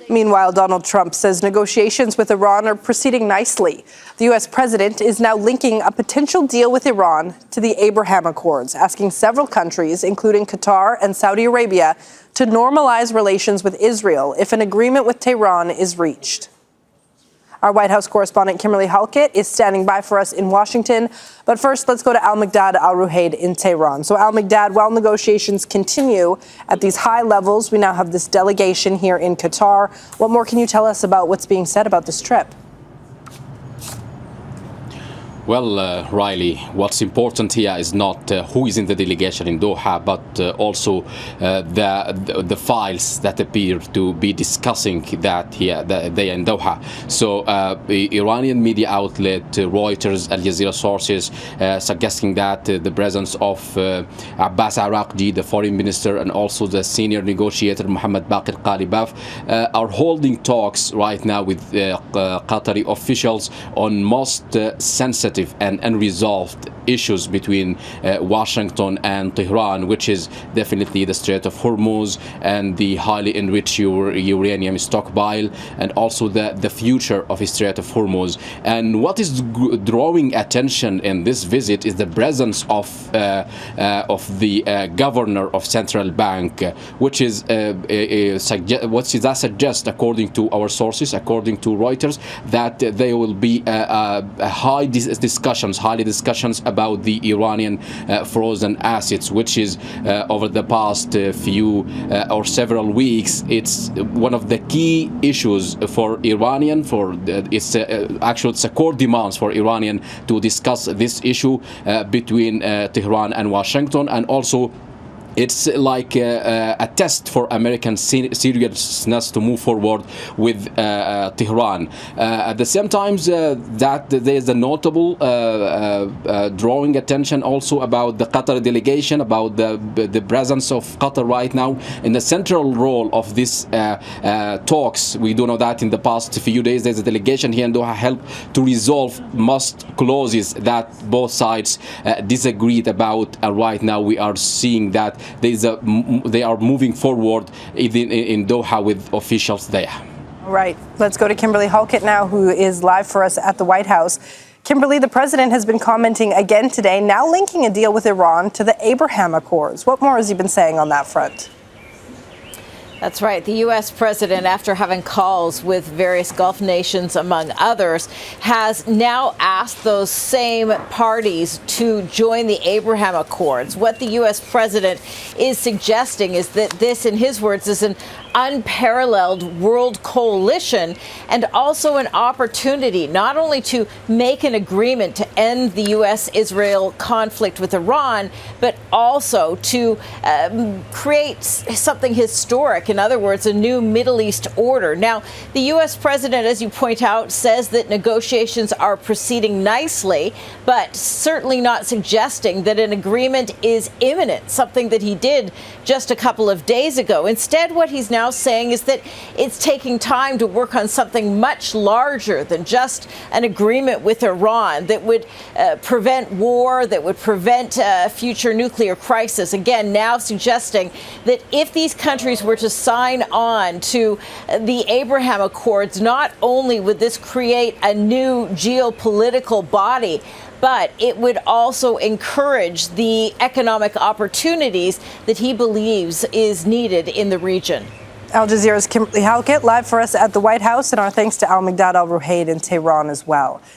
Meanwhile, Donald Trump says negotiations with Iran are proceeding nicely. The U.S. president is now linking a potential deal with Iran to the Abraham Accords, asking several countries, including Qatar and Saudi Arabia, to normalize relations with Israel if an agreement with Tehran is reached. Our White House correspondent Kimberly Halkett is standing by for us in Washington. But first, let's go to Al-Miqdad Al-Ruhaid in Tehran. So Al-Miqdad, while negotiations continue at these high levels, we now have this delegation here in Qatar. What more can you tell us about what's being said about this trip? Well, Riley, what's important here is not who is in the delegation in Doha, but also the files that appear to be discussing that here they in Doha. So the Iranian media outlet Reuters, Al Jazeera sources suggesting that the presence of Abbas Araqji, the foreign minister, and also the senior negotiator Mohammad Baqir Qalibaf are holding talks right now with Qatari officials on most sensitive and unresolved issues between Washington and Tehran, which is definitely the Strait of Hormuz and the highly enriched uranium stockpile, and also the future of the Strait of Hormuz. And what is drawing attention in this visit is the presence of the governor of central bank, which is what that suggests, according to our sources, according to Reuters, that there will be highly discussions about the Iranian frozen assets, which is over the past few or several weeks, it's one of the key issues for Iranian. It's a core demands for Iranian to discuss this issue between Tehran and Washington, and also it's like a test for American seriousness to move forward with Tehran. At the same time, that there is a notable drawing attention also about the Qatar delegation, about the presence of Qatar right now in the central role of this talks. We do know that in the past few days there's a delegation here in Doha helped to resolve most clauses that both sides disagreed about. And right now we are seeing that they are moving forward in Doha with officials there. All right, let's go to Kimberly Halkett now, who is live for us at the White House. Kimberly, the president has been commenting again today, now linking a deal with Iran to the Abraham Accords. What more has he been saying on that front? That's right. The U.S. president, after having calls with various Gulf nations, among others, has now asked those same parties to join the Abraham Accords. What the U.S. president is suggesting is that this, in his words, is an unparalleled world coalition and also an opportunity not only to make an agreement to end the U.S.-Israel conflict with Iran, but also to create something historic. In other words, a new Middle East order. Now, the U.S. president, as you point out, says that negotiations are proceeding nicely, but certainly not suggesting that an agreement is imminent, something that he did just a couple of days ago. Instead, what he's now saying is that it's taking time to work on something much larger than just an agreement with Iran that would prevent war, that would prevent a future nuclear crisis. Again, now suggesting that if these countries were to sign on to the Abraham Accords, not only would this create a new geopolitical body, but it would also encourage the economic opportunities that he believes is needed in the region. Al Jazeera's Kimberly Halkett live for us at the White House, and our thanks to Al-Miqdad Al-Ruhaid in Tehran as well.